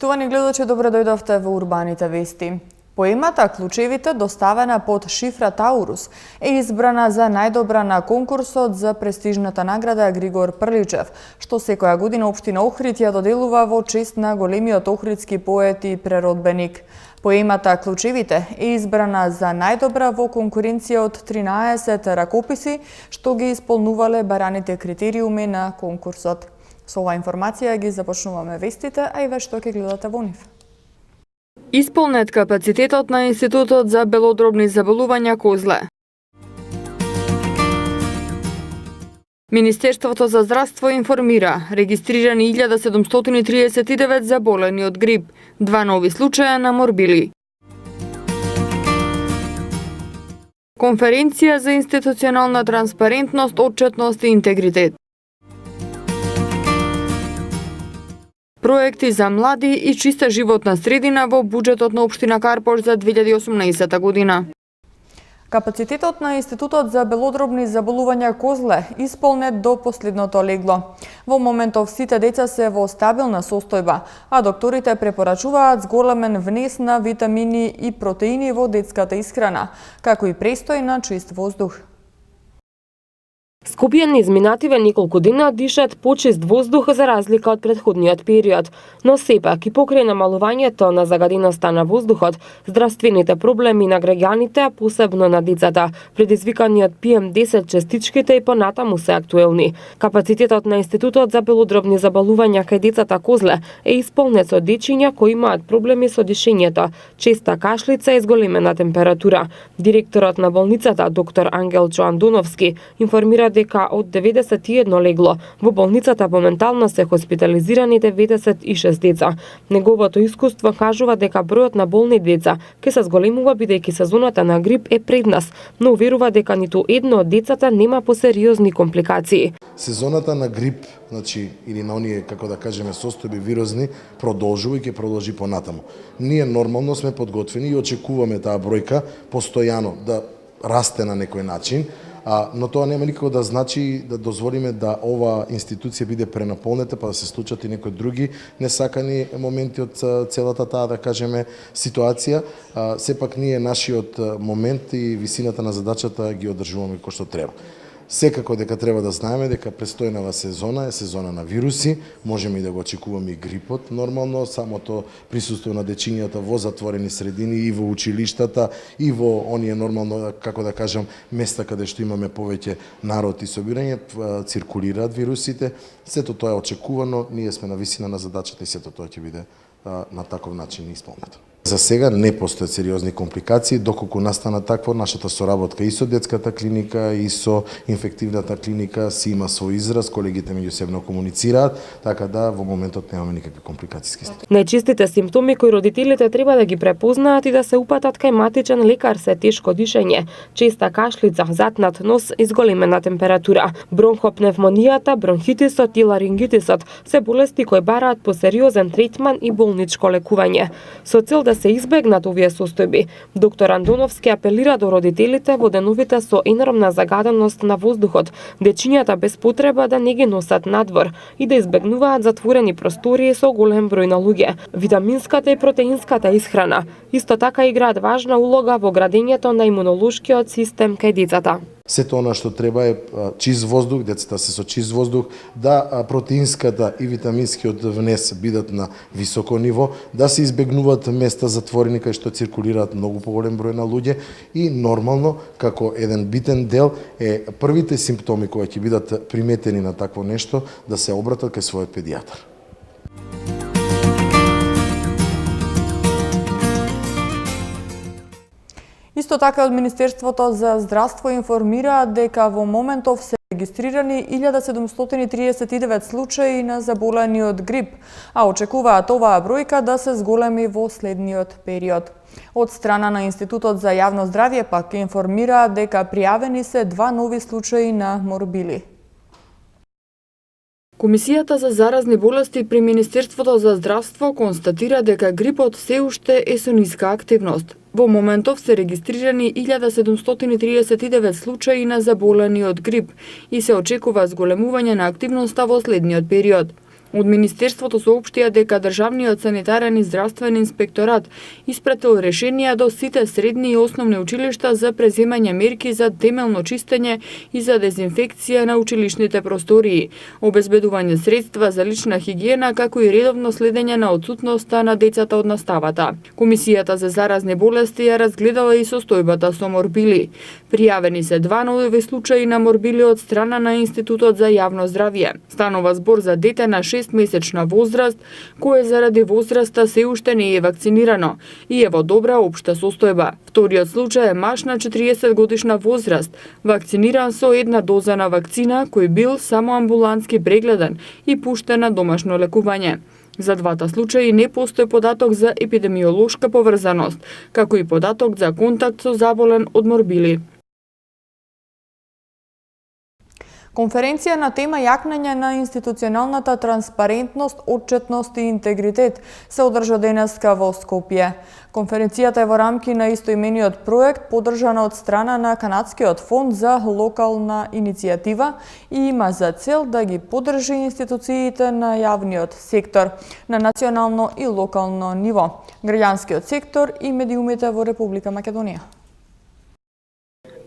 Почитувани гледачи, добре дојдовте во Урбаните вести. Поемата "Клучевите", доставена под шифра Таурус, е избрана за најдобра на конкурсот за престижната награда Григор Прличев, што секоја година општина Охрид ја доделува во чест на големиот охридски поет и преродбеник. Поемата "Клучевите" е избрана за најдобра во конкуренција од 13 ракописи, што ги исполнувале бараните критериуми на конкурсот. Со оваа информација ги започнуваме вестите, а и ве што ќе гледате во нив. Исполнет капацитетот на Институтот за белодробни заболувања Козле. Министерството за здравство информира регистрирани 1739 заболени од грип, 2 нови случаја на морбили. Конференција за институционална транспарентност, отчетност и интегритет. Проекти за млади и чиста животна средина во буџетот на општина Карпош за 2018 година. Капацитетот на Институтот за белодробни заболувања Козле исполнет до последното легло. Во моментов сите деца се во стабилна состојба, а докторите препорачуваат зголемен внес на витамини и протеини во детската исхрана, како и престој на чист воздух. Скопјани изминативе неколку дена дишат почист воздух за разлика од претходниот период, но сепак и покрај намалувањето на загаденоста на воздухот, здравствените проблеми на граѓаните, а посебно на децата, предизвикани од PM10 частичките и понатаму се актуелни. Капацитетот на Институтот за белодробни заболувања кај децата Козле е исполнет со дечиња кои имаат проблеми со дишењето, честа кашлица и зголемена температура. Директорот на болницата, доктор Ангелчо Андоновски, информира дека од 91 легло во болницата моментално се хоспитализирани 96 деца. Неговото искуство кажува дека бројот на болни деца ќе се зголемува бидејќи сезоната на грип е пред нас, но уверува дека ниту едно од децата нема посериозни компликации. Сезоната на грип, или на оние, како да кажеме, состојби вирусни, продолжува и ќе продолжи понатаму. Ние нормално сме подготвени и очекуваме таа бројка постојано да расте на некој начин, но тоа нема никако да значи да дозволиме да ова институција биде пренаполнета, па да се случат и некои други несакани моменти од целата таа, да кажеме, ситуација. Сепак ние нашиот момент и висината на задачата ги одржуваме кој што треба. Секако дека треба да знаеме дека престојнава сезона е сезона на вируси, можеме и да го очекуваме и грипот. Нормално, самото присуство на дечињата во затворени средини и во училиштата и во оние нормално, како да кажам, места каде што имаме повеќе народ и собирање, циркулираат вирусите. Сето тоа е очекувано, ние сме на висина на задачата и сето тоа ќе биде на таков начин исполнето. За сега не постојат сериозни компликации, доколку настана такво, нашата соработка и со детската клиника и со инфективната клиника си има свој израз, колегите меѓусебно комуницираат, така да во моментот немаме никакви компликацијски случаи. Најчистите симптоми кои родителите треба да ги препознаат и да се упатат кај матичен лекар се тешко дишење, честа кашлица, затнат нос и зголемена температура. Бронхопневмонијата, бронхитисот и ларингитисот се болести кои бараат посериозен третман и болничко лекување. Со цел да се избегнат овие состојби, доктор Андоновски апелира до родителите во деновите со енормна загаденост на воздухот, дечињата без потреба да не ги носат надвор и да избегнуваат затворени простории со голем број на луѓе. Витаминската и протеинската исхрана исто така играат важна улога во градењето на имунолошкиот систем кај децата. Сето она што треба е чист воздух, децата се со чист воздух, да протеинската и витаминскиот внес бидат на високо ниво, да се избегнуваат места затворени кај што циркулираат многу поголем број на луѓе и нормално, како еден битен дел е првите симптоми кои ќе бидат приметени на такво нешто, да се обратат кај својот педијатар. Исто така од Министерството за здравство информира дека во моментов се регистрирани 1739 случаи на заболени од грип, а очекуваат оваа бројка да се зголеми во следниот период. Од страна на Институтот за јавно здравје пак информира дека пријавени се 2 нови случаи на морбили. Комисијата за заразни болести при Министерството за здравство констатира дека грипот се уште е со ниска активност. Во моментов се регистрирани 1739 случаи на заболени од грип и се очекува зголемување на активноста во следниот период. Од Министерството соопштија дека Државниот санитарен и здравствен инспекторат испратил решенија до сите средни и основни училишта за преземање мерки за темелно чистење и за дезинфекција на училишните простории, обезбедување средства за лична хигиена, како и редовно следење на отсутноста на децата од наставата. Комисијата за заразни болести ја разгледала и состојбата со морбили. Пријавени се 2 нови случаи на морбили од страна на Институтот за јавно здравје. Станува збор за дете на 6-месечна возраст, кое заради возраста се уште не е вакцинирано и е во добра општа состојба. Вториот случај е маж на 40 годишна возраст, вакциниран со 1 доза на вакцина, кој бил само амбулантски прегледен и пуштен на домашно лекување. За двата случаи не постои податок за епидемиолошка поврзаност, како и податок за контакт со заболен од морбили. Конференција на тема јакнење на институционалната транспарентност, отчетност и интегритет се одржа денеска во Скопје. Конференцијата е во рамки на истоимениот проект, поддржана од страна на Канадскиот фонд за локална иницијатива и има за цел да ги поддржи институциите на јавниот сектор на национално и локално ниво, граѓанскиот сектор и медиумите во Република Македонија.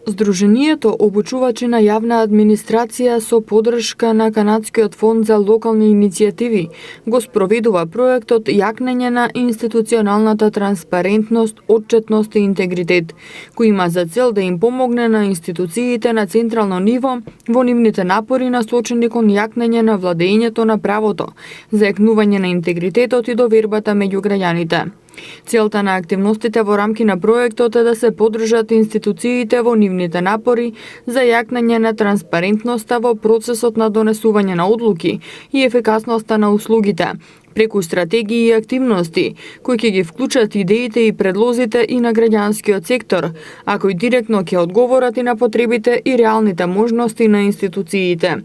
Сдруженијето обучувачи на јавна администрација со поддршка на Канадскиот фонд за локални иницијативи го спроведува проектот Јакнење на институционалната транспарентност, отчетност и интегритет, кој има за цел да им помогне на институциите на централно ниво во нивните напори насочени кон јакнење на владењето на правото, зајакнување на интегритетот и довербата меѓу граѓаните. Целта на активностите во рамки на проектот е да се поддржат институциите во нивните напори за јакнење на транспарентноста во процесот на донесување на одлуки и ефикасноста на услугите, преку стратегии и активности, кои ќе ги вклучат идеите и предлозите и на граѓанскиот сектор, а кои директно ќе одговорат и на потребите и реалните можности на институциите.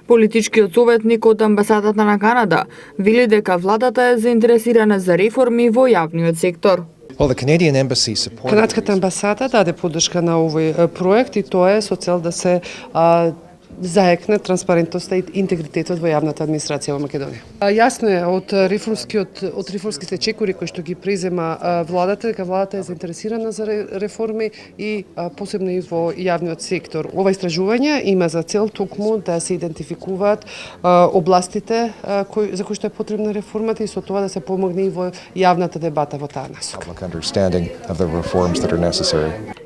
Политичкиот советник од амбасадата на Канада вели дека владата е заинтересирана за реформи во јавниот сектор. Канадската амбасада даде поддршка на овој проект и тоа е со цел да се заекне транспарентноста и интегритетот во јавната администрација во Македонија. Јасно е од реформските чекори кои што ги презема владата, дека владата е заинтересирана за реформи и посебно и во јавниот сектор. Ова истражување има за цел токму да се идентификуваат областите за кои што е потребна реформата и со тоа да се помогне и во јавната дебата во таа насока.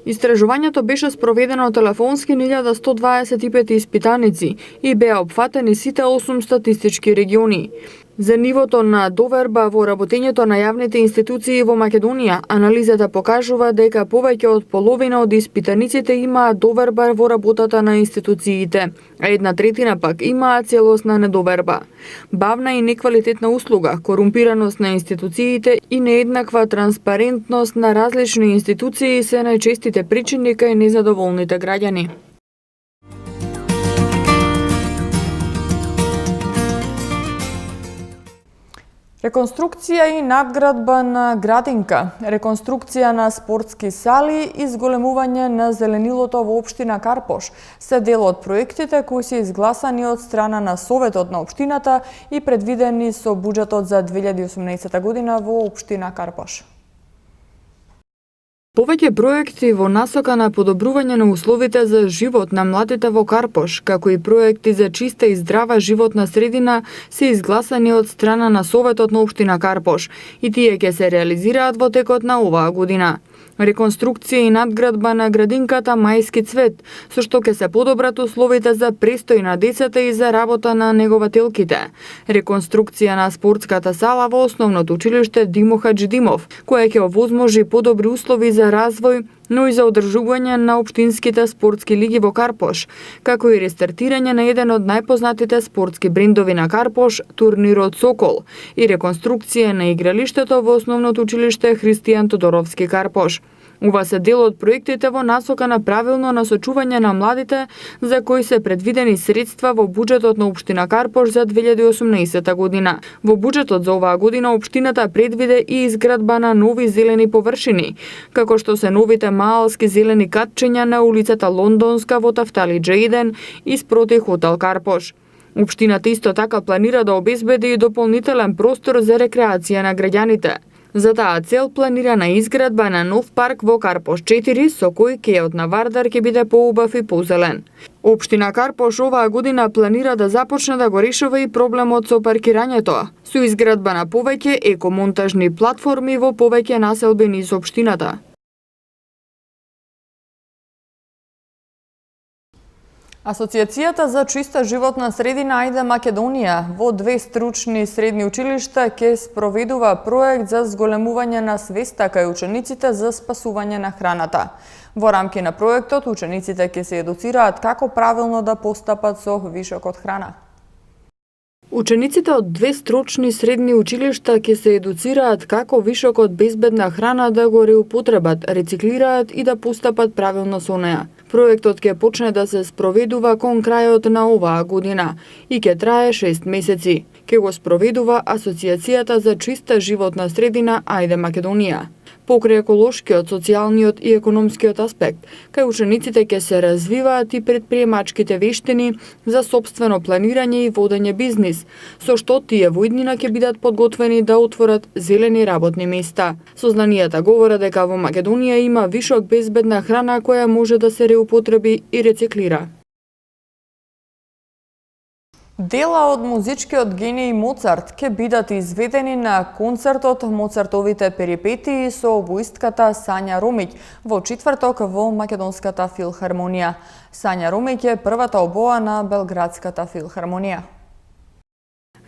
Истражувањето беше спроведено телефонски 1125 испитаници и беа опфатени сите 8 статистички региони. За нивото на доверба во работењето на јавните институции во Македонија, анализата покажува дека повеќе од половина од испитаниците имаат доверба во работата на институциите, а 1/3 пак имаат целосна недоверба. Бавна и неквалитетна услуга, корумпираност на институциите и нееднаква транспарентност на различни институции се најчестите причини кај незадоволните граѓани. Реконструкција и надградба на градинка, реконструкција на спортски сали и зголемување на зеленилото во општина Карпош се дел од проектите кои се изгласани од страна на Советот на општината и предвидени со буџетот за 2018 година во општина Карпош. Повеќе проекти во насока на подобрување на условите за живот на младите во Карпош, како и проекти за чиста и здрава животна средина, се изгласани од страна на Советот на општина Карпош и тие ќе се реализираат во текот на оваа година. Реконструкција и надградба на градинката Мајски цвет, со што ќе се подобрат условите за престој на децата и за работа на негователките. Реконструкција на спортската сала во основното училиште Димо Хаџидимов, која ќе овозможи подобри услови за развој, но и за одржување на општинските спортски лиги во Карпош, како и рестартирање на еден од најпознатите спортски брендови на Карпош, турнирот Сокол, и реконструкција на игралиштето во основното училиште Христијан Тодоровски Карпош. Ова се дел од проектите во насока на правилно насочување на младите, за кои се предвидени средства во буџетот на општина Карпош за 2018 година. Во буџетот за оваа година општината предвиде и изградба на нови зелени површини, како што се новите маалски зелени катчиња на улицата Лондонска во Тафтали Джейден и спроти хотел Карпош. Општината исто така планира да обезбеди и дополнителен простор за рекреација на граѓаните. За таа цел планирана изградба на нов парк во Карпош 4, со кој кејот на Вардар ќе биде поубав и позелен. Општина Карпош оваа година планира да започне да го решава и проблемот со паркирањето, со изградба на повеќе екомонтажни платформи во повеќе населбини из општината. Асоцијацијата за чиста животна средина Ајде Македонија во 2 стручни средни училишта ќе спроведува проект за зголемување на свеста кај учениците за спасување на храната. Во рамки на проектот, учениците ќе се едуцираат како правилно да постапат со вишокот храна. Учениците од 2 стручни средни училишта ќе се едуцираат како вишокот безбедна храна да го реупотребат, рециклираат и да постапат правилно со неа. Проектот ќе почне да се спроведува кон крајот на оваа година и ќе трае 6 месеци. Ќе го спроведува Асоцијацијата за чиста животна средина Ајде Македонија. Покрај еколошкиот, социјалниот и економскиот аспект, кај учениците ќе се развиваат и предприемачките вештини за сопствено планирање и водење бизнис, со што тие во иднина ќе бидат подготвени да отворат зелени работни места. Сознанијата говорат дека во Македонија има вишок безбедна храна која може да се реупотреби и рециклира. Дела од музичкиот гении Моцарт ќе бидат изведени на концертот Моцартовите перипетии со обуистката Сања Ромиќ во четврток во Македонската филхармонија. Сања Ромиќ е првата обоа на Белградската филхармонија.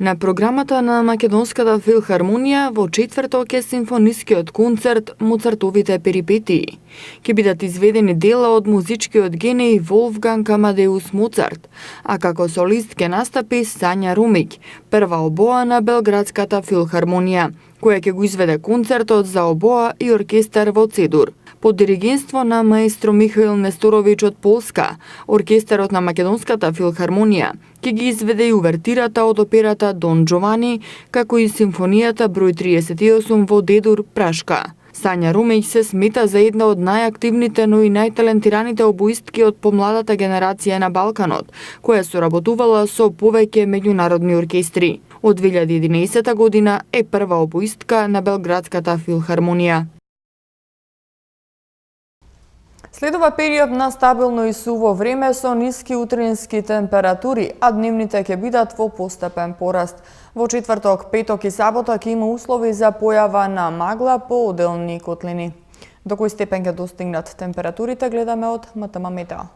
На програмата на Македонската филхармонија во четврток е симфонискиот концерт Моцартовите перипетии. Ќе бидат изведени дела од музичкиот гении Волфганг Амадеус Моцарт, а како солист ќе настапи Сања Ромиќ, прва обоа на Белградската филхармонија, која ќе го изведе концертот за обоа и оркестар во Цедур. Под диригентство на маестро Михаил Несторовиќ од Полска, оркестарот на Македонската филхармонија ќе ги изведе и увертирата од операта Дон Джовани, како и симфонијата број 38 во Дедур, Прашка. Сања Ромиќ се смета за една од најактивните, но и најталентираните обуистки од помладата генерација на Балканот, која соработувала со повеќе меѓународни оркестри. Од 2011 година е прва обуистка на Белградската филхармонија. Следува период на стабилно и суво време со ниски утрински температури, а дневните ќе бидат во постепен пораст. Во четврток, петок и сабота ќе има услови за појава на магла по оделни котлини. До кој степен ќе достигнат температурите гледаме од МТМ Метео.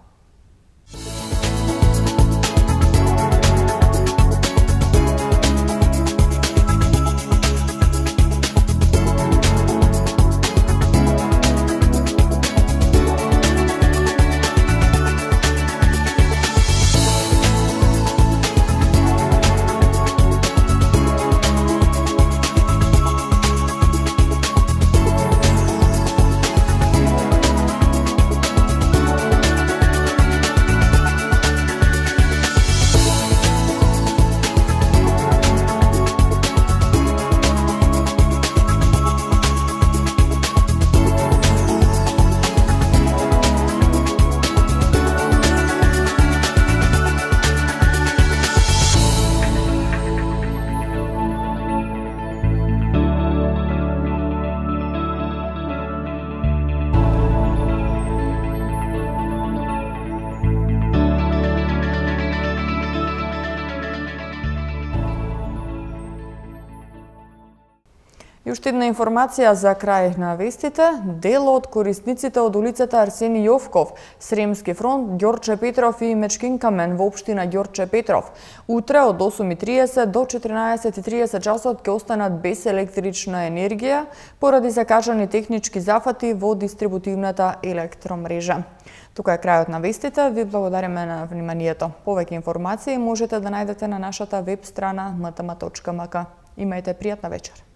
И уште една информација за крај на вестите. Дел од корисниците од улицата Арсени Јовков, Сремски фронт, Ѓорче Петров и Мечкин Камен во општина Ѓорче Петров утре од 8:30 до 14:30 часот ќе останат без електрична енергија поради закажани технички зафати во дистрибутивната електромрежа. Тука е крајот на вестите. Ви благодариме на вниманието. Повеќе информации можете да најдете на нашата веб страна mtm.mk. Имајте пријатна вечер.